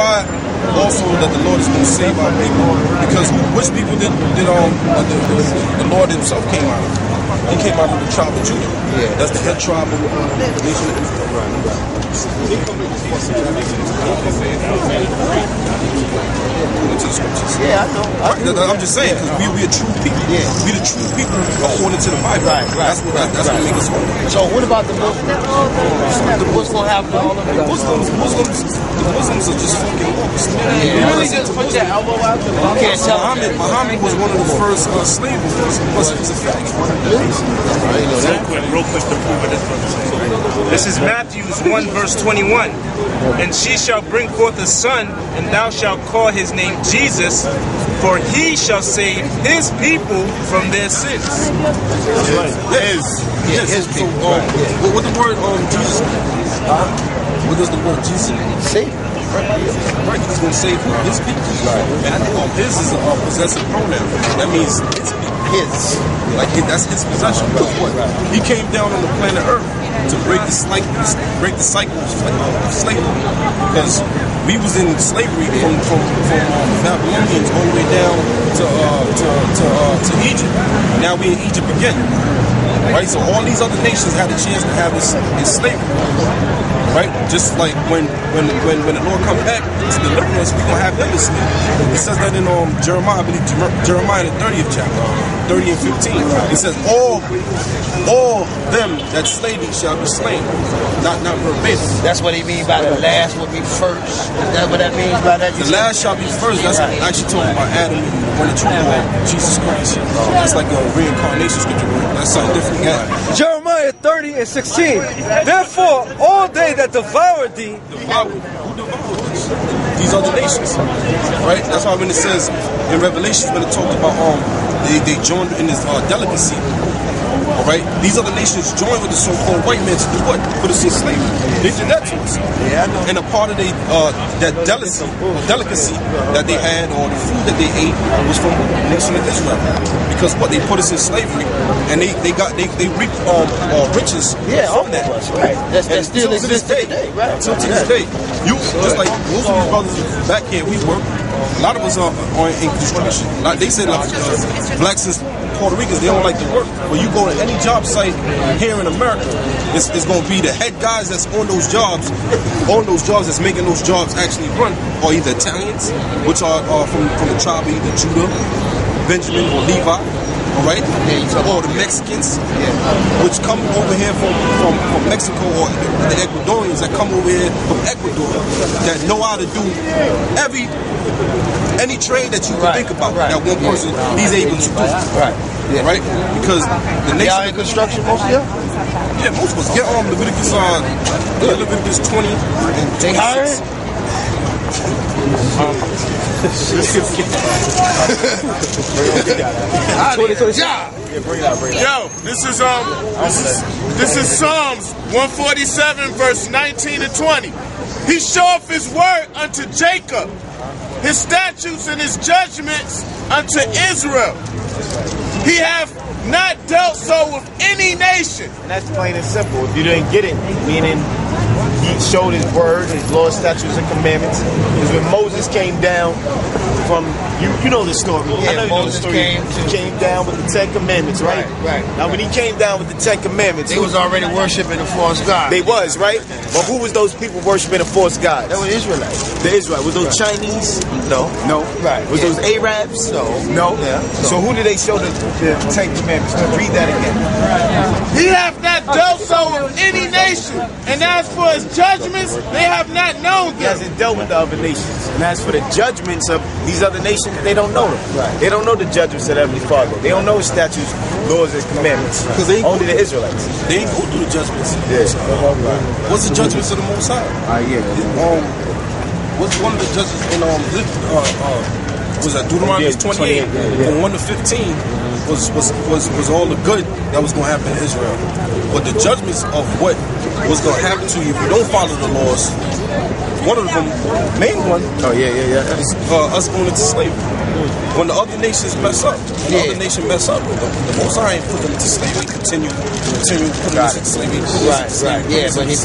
Also, that the Lord is going to save our people, because which people did the Lord Himself came out of? He came out of the tribe of Judah. Yeah. That's the head tribe of the nation of Israel. Yeah, I know. I'm just saying, because we are true people. Yeah. We the true people according to the Bible. Right. That's what makes us whole. So what about the Muslims? What's going to happen to all of them? The Muslims are just fucking lost. You really just put your elbow out the Muhammad was one of the first slave owners. It's a fact. Real quick to prove it. This is Matthew 1 verse 21. And she shall bring forth a son, and thou shalt call his name Jesus, for he shall save his people from their sins. His people. What the word Jesus means? What does the word Jesus mean? Save. Right, he's going to save his people. Right. And his is a possessive pronoun. That means his people. His. Like that's his possession. Because what? He came down on the planet Earth to break the cycle of slavery. Because we was in slavery from Babylonians all the way down to Egypt. Now we in Egypt again. Right? So all these other nations had a chance to have this slavery. Right? Just like when the Lord comes back to deliver us, we're going to have them in slavery. It says that in Jeremiah, I believe Jeremiah the 30th chapter, 30 and 15. It says, all them that slay thee shall be slain. Not verbatim. That's what he means by the last will be first. Is that what that means by that? The last shall be first. That's actually talking about Adam and when the true Lord, Jesus Christ. That's like a reincarnation scripture. That's something different. Jeremiah 30 and 16. Therefore, all they that devour thee. Who devoured us? These other nations. Right? That's why when it says in Revelations, when it talked about they joined in this delicacy. Alright? These other nations joined with the so-called white men to do what? Put us in slavery. They did that to us. Yeah, I know. And a part of that delicacy that they had, or the food that they ate, was from the nation of Israel. Because what? They put us in slavery, and they reaped riches from that. Right. That still exists today, right? Until to this day. You just like most of these brothers back here, we work. A lot of us are in construction. Like they said, blacks and Puerto Ricans, they don't like to work. When you go to any job site here in America, it's going to be the head guys that's on those jobs that's making those jobs actually run, are either Italians, which are from the tribe of either Judah, Benjamin, or Levi. All right, or the Mexicans, which come over here from Mexico, or the Ecuadorians that come over here from Ecuador, that know how to do any trade that you can think about. That one person he's able to do. Right? Because the nation. Y'all in construction, most of y'all? Yeah, most of us. Get Leviticus 20 and 26. They hiring? Yo, this is Psalms 147 verse 19 to 20. He showeth his word unto Jacob, his statutes and his judgments unto Israel. He hath not dealt so with any nation. And that's plain and simple. If you didn't get it, meaning he showed his word, his law, statutes, and commandments. Because when Moses came down from, you know the story. Yeah, I know Moses you know the story. He came down with the 10 Commandments, right? Right. Now when he came down with the 10 Commandments, They was already worshiping the false god. they was, right? But who was those people worshiping the false gods? They were Israelites. The Israelites. Was those Chinese? No. Right. Was those Arabs? No. Yeah. So who did they show the 10 Commandments? Read that again. He hath not dealt so with any nation, and as for his judgments, they have not known He them. hasn't dealt with the other nations. And as for the judgments of these other nations, they don't know them. Right. They don't know the judgments of the Heavenly Father. They don't know his statutes, laws, and commandments. Because they ain't Only the Israelites. They ain't go through the judgments. Yeah. What's the judgments of the Most High? What's one of the judges in was that Deuteronomy 28 from 1 to 15 was all the good that was going to happen to Israel. But the judgments of what was going to happen to you if you don't follow the laws, one of them, main one, Oh, yeah. is us going into slavery. When the other nations mess up, the Most High ain't put them into slavery. Continue putting us into slavery. Right. Yeah, but he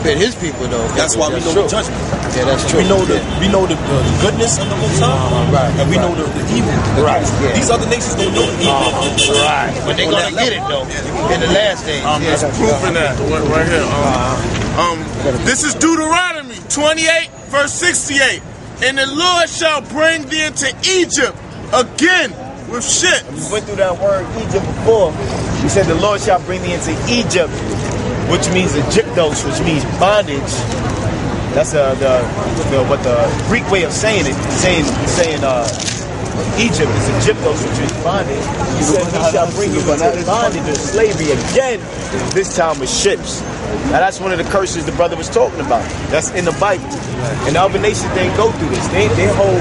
bit his people though. That's why we know the judgment. Yeah, that's true. We know the goodness of the Most High, and we know the evil. Right. Yeah. These other nations don't know the evil. Right. But they're gonna get it though in the last days. There's proof in that right here. This is Deuteronomy 28, verse 68. And the Lord shall bring thee into Egypt again with ships. We went through that word Egypt before. We said the Lord shall bring thee into Egypt, which means Egyptos, which means bondage. That's the Greek way of saying it. Saying Egypt is Egyptos, which is bondage. He said he shall bring you into bondage or slavery again, this time with ships. Now that's one of the curses the brother was talking about. That's in the Bible. And the other nations didn't go through this. Their whole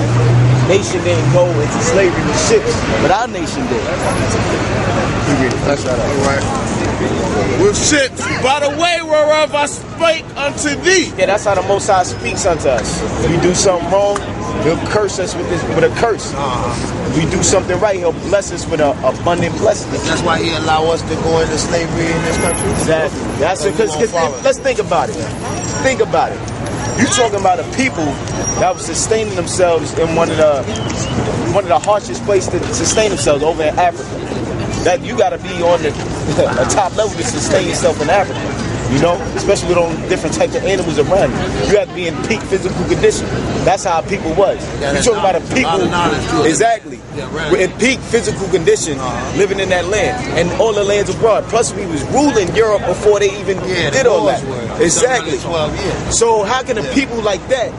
nation didn't go into slavery with ships, but our nation did. That's right. With ships, by the way whereof I spake unto thee. Yeah, that's how the Most High speaks unto us. If we do something wrong, He'll curse us with a curse. If we do something right, He'll bless us with an abundant blessing. That's why he allow us to go into slavery in this country. Exactly. That's it. Because let's think about it. Think about it. You're talking about a people that was sustaining themselves in one of the harshest places to sustain themselves over in Africa. That you got to be on the top level to sustain yourself in Africa. You know, especially with all different types of animals around you. You have to be in peak physical condition. That's how people was. You're talking about a people, exactly, in peak physical condition, living in that land, and all the lands abroad. Plus, we was ruling Europe before they even did all that. Exactly. So how can a people like that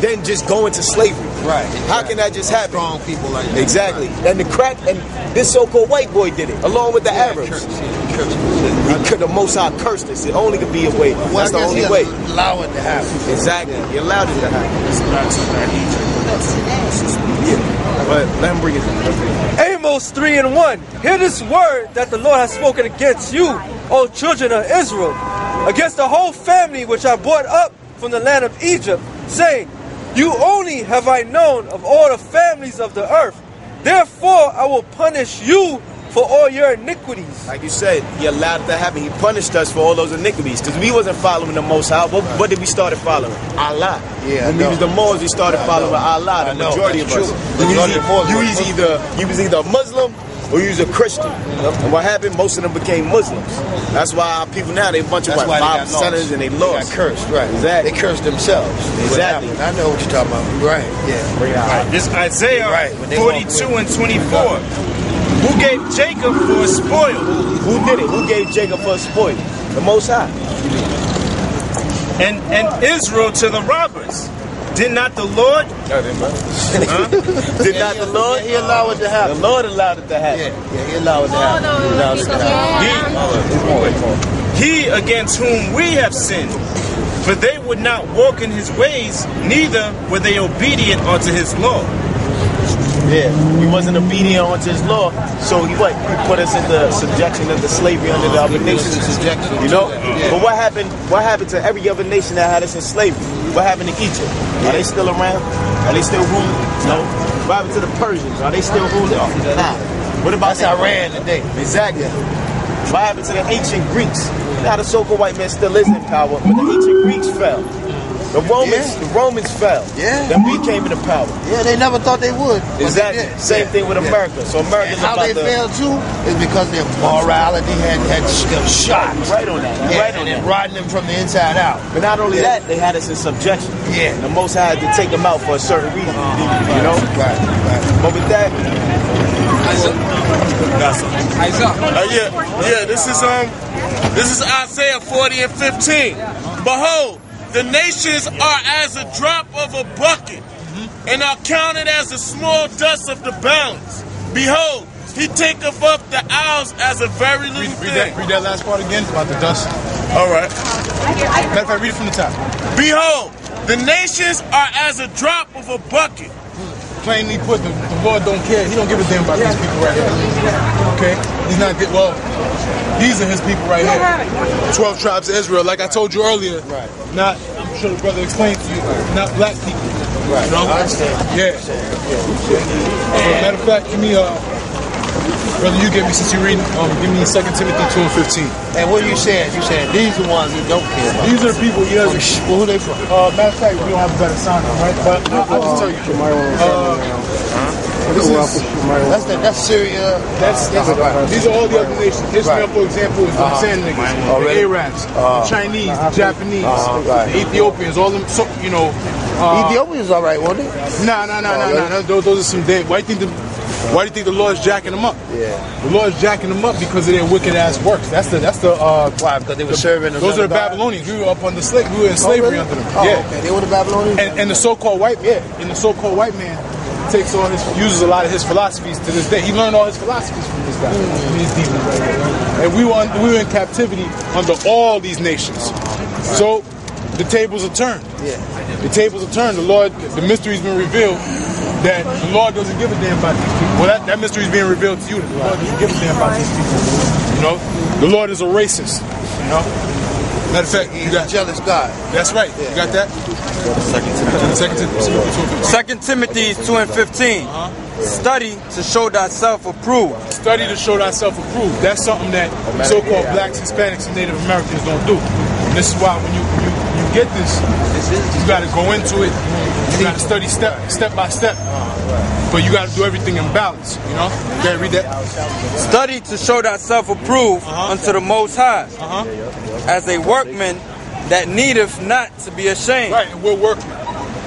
then just go into slavery? Right. How can that just happen? Strong people like that. Exactly. And the crack, and this so-called white boy did it, along with the Arabs. The Most High cursed us. It only could be a way. That's the only way. Allow it to happen. Exactly. He allowed it to happen. But let him bring it in. Amos 3:1. Hear this word that the Lord has spoken against you, O children of Israel, against the whole family which I brought up from the land of Egypt, saying, you only have I known of all the families of the earth. Therefore I will punish you for all your iniquities. Like you said, He allowed it to happen. He punished us for all those iniquities because we wasn't following the Most High. What did we start following? Allah. Yeah, when we was the Moors, we started following Allah. The majority of us. You was either a Muslim or you was a Christian. And what happened? Most of them became Muslims. That's why our people now, they a bunch of 5%ers and they lost. They got cursed, right. Exactly. They cursed themselves. Exactly. I know what you're talking about. Right, yeah. Right. This Isaiah 42 and 24. Who gave Jacob for a spoil? Who did it? Who gave Jacob for a spoil? The Most High. And Israel to the robbers. Did not the Lord? Did not the Lord? He allowed it to happen. The Lord allowed it to happen. Yeah, He allowed it to happen. He against whom we have sinned. For they would not walk in His ways, neither were they obedient unto His law. Yeah, we wasn't obedient unto His law, so He put us in the subjection of the slavery under the other nations. You know? Yeah. But what happened to every other nation that had us in slavery? What happened to Egypt? Are they still around? Are they still ruling? No. What happened to the Persians? Are they still ruling? Nah. What about Iran today? Exactly. What happened to the ancient Greeks? Now the so-called white man still is in power, but the ancient Greeks fell. The Romans fell. Yeah. Then we came into power. Yeah, they never thought they would. Exactly. Same thing with America. So America's how they failed too is because their morality had them shot. Right on that. Yeah, and then rotting them from the inside out. But not only that, they had us in subjection. Yeah. And the Most High had to take them out for a certain reason. You know? Right. But with that, this is Isaiah 40 and 15. Behold, the nations are as a drop of a bucket, and are counted as the small dust of the balance. Behold, He taketh up the isles as a very little thing. Read that last part again about the dust. All right. Matter of fact, read it from the top. Behold, the nations are as a drop of a bucket. Plainly put, the Lord don't care. He don't give a damn about these people right here. Okay? He's not good. Well, these are His people right here. 12 tribes of Israel, like I told you earlier. Right. Not sure the brother explained to you, not black people. Right. You know? I understand. Yeah. Matter of fact, give me brother, you give me, since you're reading, give me 2 Timothy 2 and 15. And what are you saying? You saying these are the ones who don't care about. These are the people, Well, who they from? matter of fact, we don't have a better sound, right? But I'll just tell you. That's Syria. These are all the other nations. Israel, for example, is the sand niggas, the Arabs, the Chinese, the Japanese, the Ethiopians, all them. So you know, Ethiopians all right, weren't they? No. Those are some dead. Why do you think the Lord's jacking them up? Yeah. The Lord's jacking them up because of their wicked ass works. That's the why? Because they were serving. Those are the Babylonians. We were up under slavery. We were in slavery under them. Oh, okay. They were the Babylonians. And the so-called white man takes on uses a lot of his philosophies to this day. He learned all his philosophies from this guy. These demons right here. And we were in captivity under all these nations. So the tables are turned. Yeah. The tables are turned. The mystery's been revealed that the Lord doesn't give a damn about these people. Well, that mystery is being revealed to you. That the Lord doesn't give a damn about these people. You know, the Lord is a racist. You know. Matter of fact, He's a jealous God. That's right. You got that? 2 Timothy 2 and 15. Study to show thyself approved. Study to show thyself approved. That's something that so-called blacks, Hispanics, and Native Americans don't do. And this is why when you get this, you got to go into it. You got to study step by step. But you got to do everything in balance. You know. Okay, read that. Study to show thyself approved unto the Most High, as a workman that needeth not to be ashamed. Right, and we're working.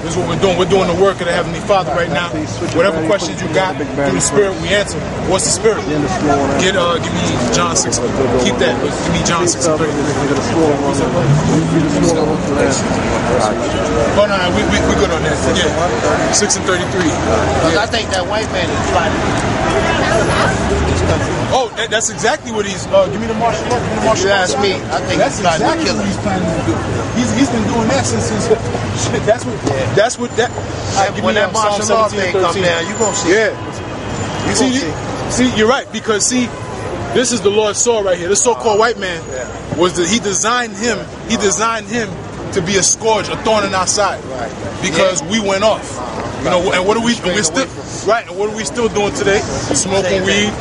This is what we're doing. We're doing the work of the Heavenly Father right now. Whatever questions you got through the Spirit, we answer. What's the Spirit? Give me John 6. Keep that. Give me John 6 and 33. Oh no, we good on that. Yeah, 6 and 33. I think that white man is plotting. Oh, that's exactly what he's. Give me the martial law. Give me the martial law. You ask me. I think That's exactly what he's planning to do. He's been doing that since his. That's what that. When that martial law thing comes down, you gonna see. Yeah. See, you're right, because this is the Lord's sword right here. This so-called white man he designed him to be a scourge, a thorn in our side, because we went off. You know, and what are we? We're still right. And what are we still doing today? Smoking weed,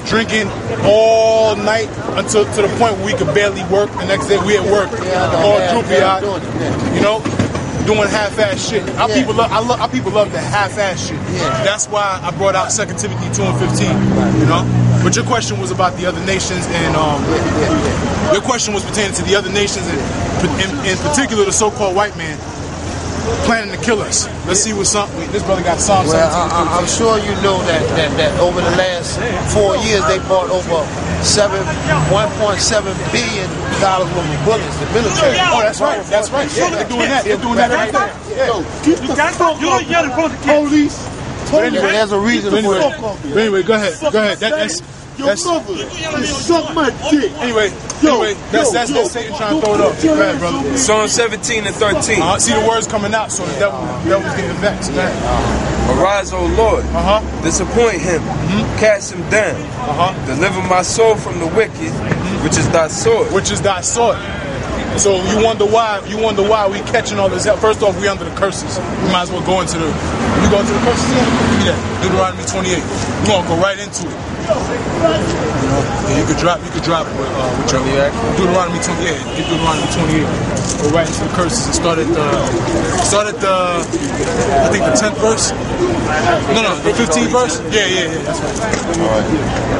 drinking all night until to the point where we could barely work. The next day we at work, all droopy-eyed. You know, doing half-ass shit. Our people love the half-ass shit. That's why I brought out 2 Timothy 2 and 15. You know. But your question was about the other nations, and your question was pertaining to the other nations, and in particular the so-called white man planning to kill us. Let's see what's up. This brother got Psalm 17. I'm sure you know that over the last 4 years they bought over $1.7 billion worth of bullets, the military. Oh, that's right. That's right. Yeah, they're doing that. They're doing that right there. Yo, keep the fuck off the police. But anyway, there's a reason for that. But anyway, go ahead. That's suck my dick. Anyway, that's Satan trying to throw it off. Go ahead, brother. Psalm 17 and 13. See the words coming out, so the devil's getting vexed. Arise, O Lord, disappoint him, cast him down, deliver my soul from the wicked, which is thy sword. So you wonder why we catching all this help. First off, we under the curses. We might as well go into the. You go into the curses here? Yeah, Deuteronomy 28. We're gonna go right into it. Yeah, you could drop with your Deuteronomy 28. Yeah, get Deuteronomy 28. Go right into the curses and start at the I think the 10th verse. No, the 15th verse. Yeah, that's right. All right.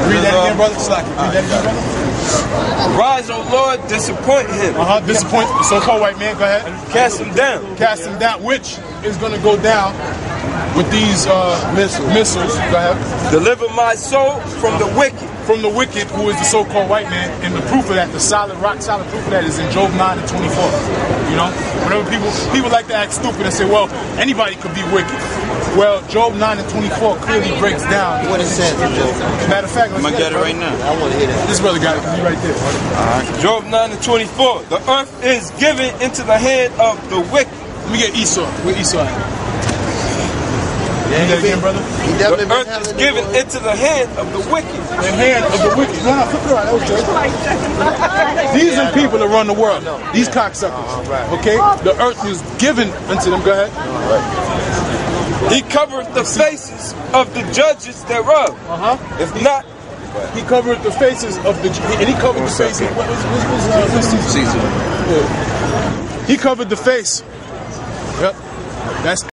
Read that again, brother. Slack. Read that again, brother. Rise, O Lord, disappoint him. Disappoint the so-called white man. Go ahead. Cast him down. Cast him down, which is going to go down with these missiles. Go ahead. Deliver my soul from the wicked. From the wicked, who is the so-called white man. And the proof of that, the rock solid proof of that is in Job 9 and 24. You know? Whenever people like to act stupid and say, well, anybody could be wicked. Well, Job 9 and 24 clearly breaks down what it says in Job. Matter of fact, I'm going to get it right now. I want to hear that. This brother got it. He's right there. Job 9 and 24. The earth is given into the hand of the wicked. Let me get Esau. Where Esau at? Yeah, that again, brother. The earth is given into the hand of the wicked. The hand of the wicked. No, flip it around. That was good. These are people that run the world. These cocksuckers. Okay? The earth was given unto them. Go ahead. He covered the faces of the judges thereof. If not, he covered the faces of the, and he covered the faces. Caesar. Yeah. He covered the face. Yep. That's